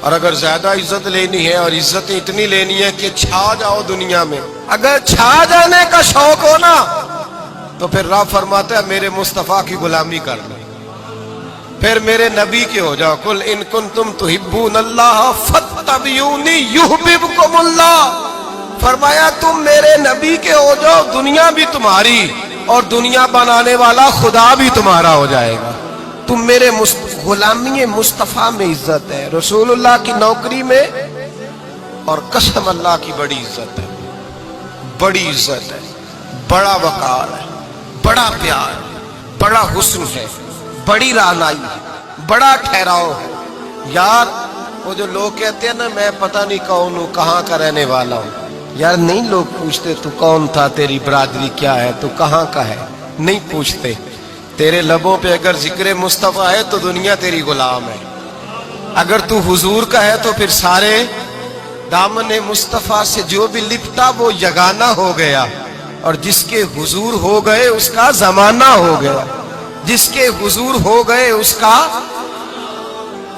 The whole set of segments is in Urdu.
اور اگر زیادہ عزت لینی ہے اور عزتیں اتنی لینی ہے کہ چھا جاؤ دنیا میں، اگر چھا جانے کا شوق ہو نا تو پھر رب فرماتا ہے میرے مصطفیٰ کی غلامی کر لو، پھر میرے نبی کے ہو جاؤ۔ قل ان کنتم تحبون اللہ فاتبعونی یحببکم اللہ، فرمایا تم میرے نبی کے ہو جاؤ، دنیا بھی تمہاری اور دنیا بنانے والا خدا بھی تمہارا ہو جائے گا۔ تم میرے غلامی مصطفیٰ میں عزت ہے، رسول اللہ کی نوکری میں، اور قسم اللہ کی بڑی عزت ہے، بڑی عزت ہے، بڑا وقار ہے، بڑا پیار، بڑا حسن ہے، بڑی رعنائی ہے، بڑا ٹھہراؤ ہے۔ یار وہ جو لوگ کہتے ہیں نا میں پتہ نہیں کون ہوں، کہاں کا رہنے والا ہوں، یار نہیں لوگ پوچھتے تو کون تھا، تیری برادری کیا ہے، تو کہاں کا ہے، نہیں پوچھتے۔ تیرے لبوں پہ اگر ذکر مصطفیٰ ہے تو دنیا تیری غلام ہے، اگر تو حضور کا ہے تو پھر سارے دامن مصطفیٰ سے جو بھی لپٹا وہ یگانہ ہو گیا، اور جس کے حضور ہو گئے اس کا زمانہ ہو گیا، جس کے حضور ہو گئے اس کا۔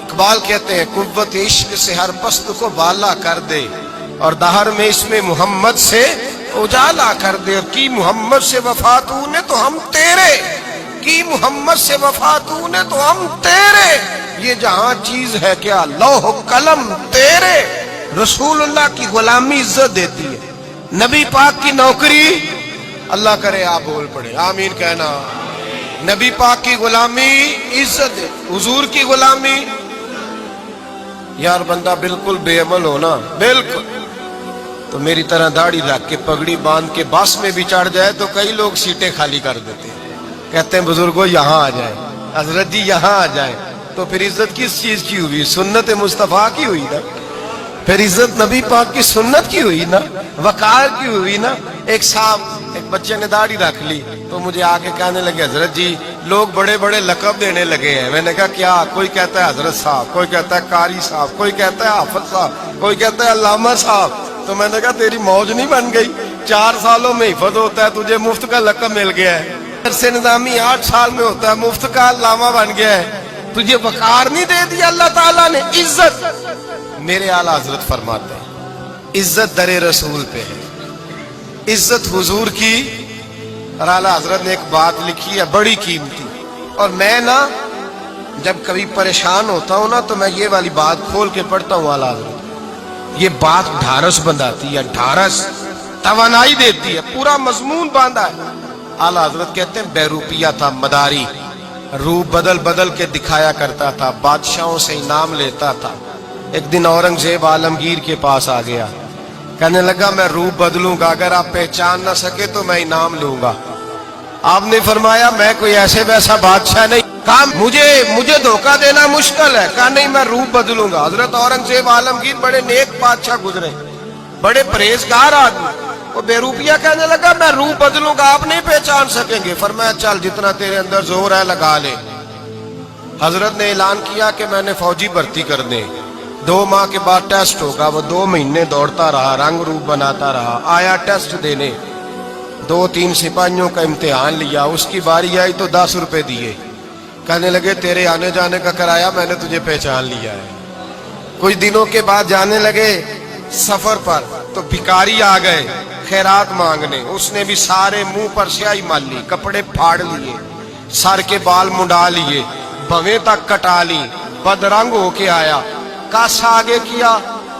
اقبال کہتے ہیں قوت عشق سے ہر پست کو بالا کر دے، اور دہر میں اس میں محمد سے اجالا کر دے، اور کی محمد سے وفا تو نے تو ہم تیرے، کی محمد سے وفا تو نے تو ہم تیرے، یہ جہاں چیز ہے کیا لوح و قلم تیرے۔ رسول اللہ کی غلامی عزت دیتی ہے، نبی پاک کی نوکری، اللہ کرے آپ بول پڑے آمین کہنا، نبی پاک کی غلامی عزت ہے، حضور کی غلامی۔ یار بندہ بالکل بے عمل ہو نا، بالکل، تو میری طرح داڑھی رکھ کے پگڑی باندھ کے بس میں بھی چڑھ جائے تو کئی لوگ سیٹیں خالی کر دیتے ہیں، کہتے ہیں بزرگوں یہاں آ جائیں، حضرت جی یہاں آ جائیں، تو پھر عزت کس چیز کی ہوئی؟ سنت مصطفیٰ کی ہوئی نا، پھر عزت نبی پاک کی سنت کی ہوئی نا، وقار کی ہوئی نا۔ ایک صاحب ایک بچے نے داڑھی رکھ لی تو مجھے آ کے کہنے لگے حضرت جی لوگ بڑے بڑے لقب دینے لگے ہیں۔ میں نے کہا کیا؟ کوئی کہتا ہے حضرت صاحب، کوئی کہتا ہے قاری صاحب، کوئی کہتا ہے حافظ صاحب، کوئی کہتا ہے علامہ صاحب۔ تو میں نے کہا تیری موج نہیں بن گئی؟ 4 سالوں میں حفظ ہوتا ہے، تجھے مفت کا لقب مل گیا ہے، سے نظامی 8 سال میں ہوتا ہے، مفت کا علامہ بن گیا ہے، تجھے وقار نہیں دے دیا اللہ تعالیٰ نے، عزت۔ میرے اعلیٰ حضرت فرماتے ہیں عزت در رسول پہ ہے، عزت حضور کی۔ اور اعلیٰ حضرت نے ایک بات لکھی ہے بڑی قیمتی، اور میں نا جب کبھی پریشان ہوتا ہوں نا تو میں یہ والی بات کھول کے پڑھتا ہوں اعلیٰ حضرت، یہ بات ڈھارس بندھاتی ہے، ڈھارس توانائی دیتی ہے، پورا مضمون باندھا ہے۔ اعلیٰ حضرت کہتے ہیں بے روپیہ تھا مداری، روپ بدل بدل کے دکھایا کرتا تھا، بادشاہوں سے انعام لیتا تھا۔ ایک دن اورنگزیب عالمگیر کے پاس آ گیا، کہنے لگا میں روپ بدلوں گا، اگر آپ پہچان نہ سکے تو میں انعام لوں گا۔ آپ نے فرمایا میں کوئی ایسے ویسا بادشاہ نہیں، کہا مجھے دھوکہ دینا مشکل ہے، کہا نہیں میں روپ بدلوں گا۔ حضرت اورنگزیب عالمگیر بڑے نیک بادشاہ گزرے، بڑے پرہیزگار آدمی، وہ بے روپیہ کہنے لگا میں روپ بدلوں گا، آپ نہیں پہچان سکیں گے۔ فرمایا چل جتنا تیرے اندر زور ہے لگا لے۔ حضرت نے اعلان کیا کہ میں نے فوجی بھرتی کر دیں، 2 ماہ کے بعد ٹیسٹ ہوگا۔ وہ 2 مہینے دوڑتا رہا، رنگ روپ بناتا رہا، آیا ٹیسٹ دینے، 2-3 سپاہیوں کا امتحان لیا، اس کی باری آئی تو 10 روپے دیے، کہنے لگے تیرے آنے جانے کا کرایہ میں نے تجھے پہچان لیا ہے۔ کچھ دنوں کے بعد جانے لگے سفر پر تو بھکاری آ گئے خیرات مانگنے، اس نے بھی سارے منہ پر سیاہی مال لی، کپڑے پھاڑ لیے، سر کے بال منڈا لیے، بھویں تک کٹا لی، بدرنگ ہو کے آیا، کاسا آگے کیا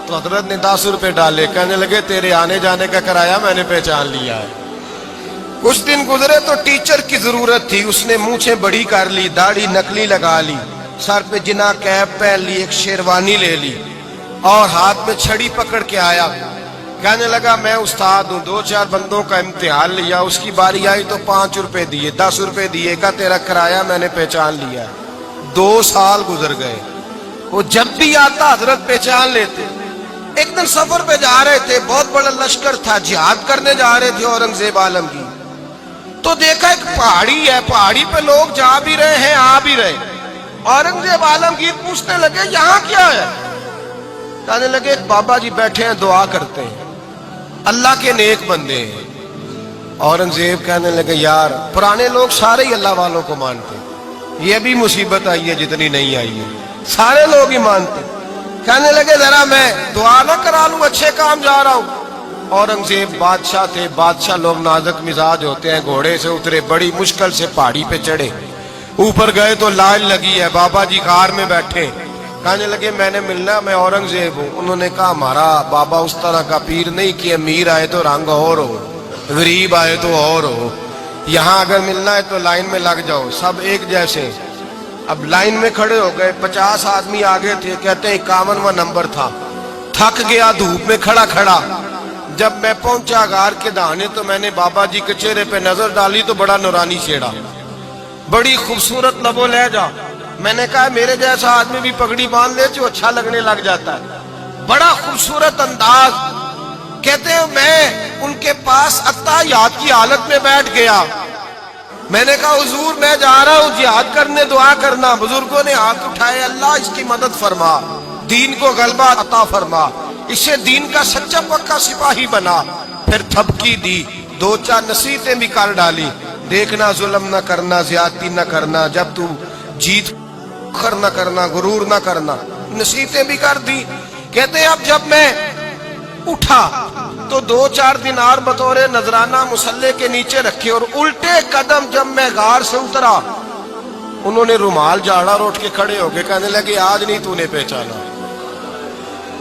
تو حضرت نے 10 روپے ڈالے، کہنے لگے تیرے آنے جانے کا کرایہ میں نے پہچان لیا ہے۔ کچھ دن گزرے تو ٹیچر کی ضرورت تھی، اس نے مونچھیں بڑی کر لی، داڑھی نکلی لگا لی، سر پہ جنا کیپ پہن لی، ایک شیروانی لے لی، اور ہاتھ میں چھڑی پکڑ کے آیا، کہنے لگا میں استاد ہوں، 2-4 بندوں کا امتحان لیا، اس کی باری آئی تو 5 روپے دیے، 10 روپے دیے، کہا تیرا کرایہ میں نے پہچان لیا ہے۔ 2 سال گزر گئے، وہ جب بھی آتا حضرت پہچان لیتے۔ ایک دن سفر پہ جا رہے تھے، بہت بڑا لشکر تھا، جہاد کرنے جا رہے تھے اورنگزیب عالمگیر، تو دیکھا ایک پہاڑی ہے، پہاڑی پہ لوگ جا بھی رہے ہیں آ بھی رہے۔ اورنگزیب عالمگیر پوچھنے لگے یہاں کیا ہے؟ کہنے لگے ایک بابا جی بیٹھے ہیں دعا کرتے ہیں، اللہ کے نیک بندے ہیں۔ اورنگزیب کہنے لگے یار پرانے لوگ سارے ہی اللہ والوں کو مانتے، یہ بھی مصیبت آئی ہے جتنی نہیں آئی ہے، سارے لوگ ہی مانتے۔ کہنے لگے ذرا میں دعا نہ کرا لوں، اچھے کام جا رہا ہوں۔ اورنگزیب بادشاہ تھے، بادشاہ لوگ نازک مزاج ہوتے ہیں، گھوڑے سے اترے، بڑی مشکل سے پہاڑی پہ چڑھے، اوپر گئے تو لائن لگی ہے، بابا جی غار میں بیٹھے، کہنے لگے میں نے ملنا، میں اورنگزیب ہوں۔ انہوں نے کہا ہمارا بابا اس طرح کا پیر نہیں کہ امیر آئے تو رنگ اور ہو، غریب آئے تو اور ہو، یہاں اگر ملنا ہے تو لائن میں لگ جاؤ، سب ایک جیسے۔ اب لائن میں کھڑے ہو گئے، 50 آدمی آگے تھے، کہتے ہیں 51واں نمبر تھا، تھک گیا دھوپ میں کھڑا کھڑا۔ جب میں پہنچا غار کے دہانے تو میں نے بابا جی کے چہرے پہ نظر ڈالی تو بڑا نورانی چہرہ، بڑی خوبصورت لب و لہجہ۔ میں نے کہا میرے جیسا آدمی بھی پگڑی باندھ لے تو اچھا لگنے لگ جاتا ہے، بڑا خوبصورت انداز۔ کہتے ہیں میں ان کے پاس اتحیات کی حالت میں بیٹھ گیا، میں نے کہا حضور میں جا رہا ہوں جہاد کرنے، دعا کرنا۔ بزرگوں نے ہاتھ اٹھائے، اللہ اس کی مدد فرما، دین کو غلبہ عطا فرما، اسے دین کا سچا پکا سپاہی بنا۔ پھر تھپکی دی، 2-4 نصیحتیں بھی کر ڈالی، دیکھنا ظلم نہ کرنا، زیادتی نہ کرنا، جب تو جیت فخر نہ کرنا، غرور نہ کرنا، نصیحتیں بھی کر دی۔ کہتے ہیں اب جب میں اٹھا تو 2-4 دینار بطور نذرانہ مسلح کے نیچے رکھے، اور الٹے قدم جب میں غار سے اترا انہوں نے رومال جھاڑا اور اٹھ کے کھڑے ہو گئے، کہنے لگے آج نہیں تو نے پہچانا،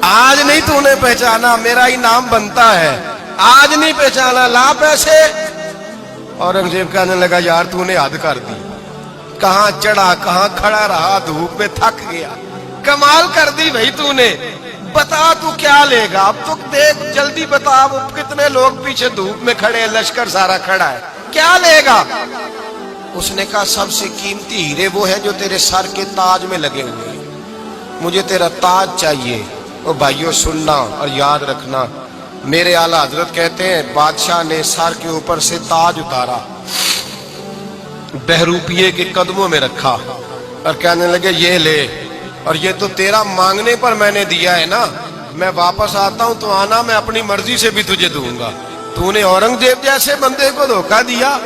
آج نہیں تو نے پہچانا، میرا انعام بنتا ہے، آج نہیں پہچانا، لا پیسے۔ اورنگزیب کہنے لگا یار تو نے حد کر دی، کہاں چڑھا کہاں کھڑا رہا، دھوپ میں تھک گیا، کمال کر دی بھائی تو نے، بتا تو کیا لے گا، اب تو دیکھ جلدی بتا، وہ کتنے لوگ پیچھے دھوپ میں کھڑے ہیں، لشکر سارا کھڑا ہے، کیا لے گا؟ اس نے کہا سب سے قیمتی ہیرے وہ ہے جو تیرے سر کے تاج میں لگے ہوئے ہیں، مجھے تیرا تاج چاہیے۔ اور بھائیو سننا اور یاد رکھنا، میرے اعلیٰ حضرت کہتے ہیں بادشاہ نے سر کے اوپر سے تاج اتارا، بہروپیے کے قدموں میں رکھا اور کہنے لگے یہ لے، اور یہ تو تیرا مانگنے پر میں نے دیا ہے نا، میں واپس آتا ہوں تو آنا، میں اپنی مرضی سے بھی تجھے دوں گا، تو نے اورنگزیب جیسے بندے کو دھوکہ دیا۔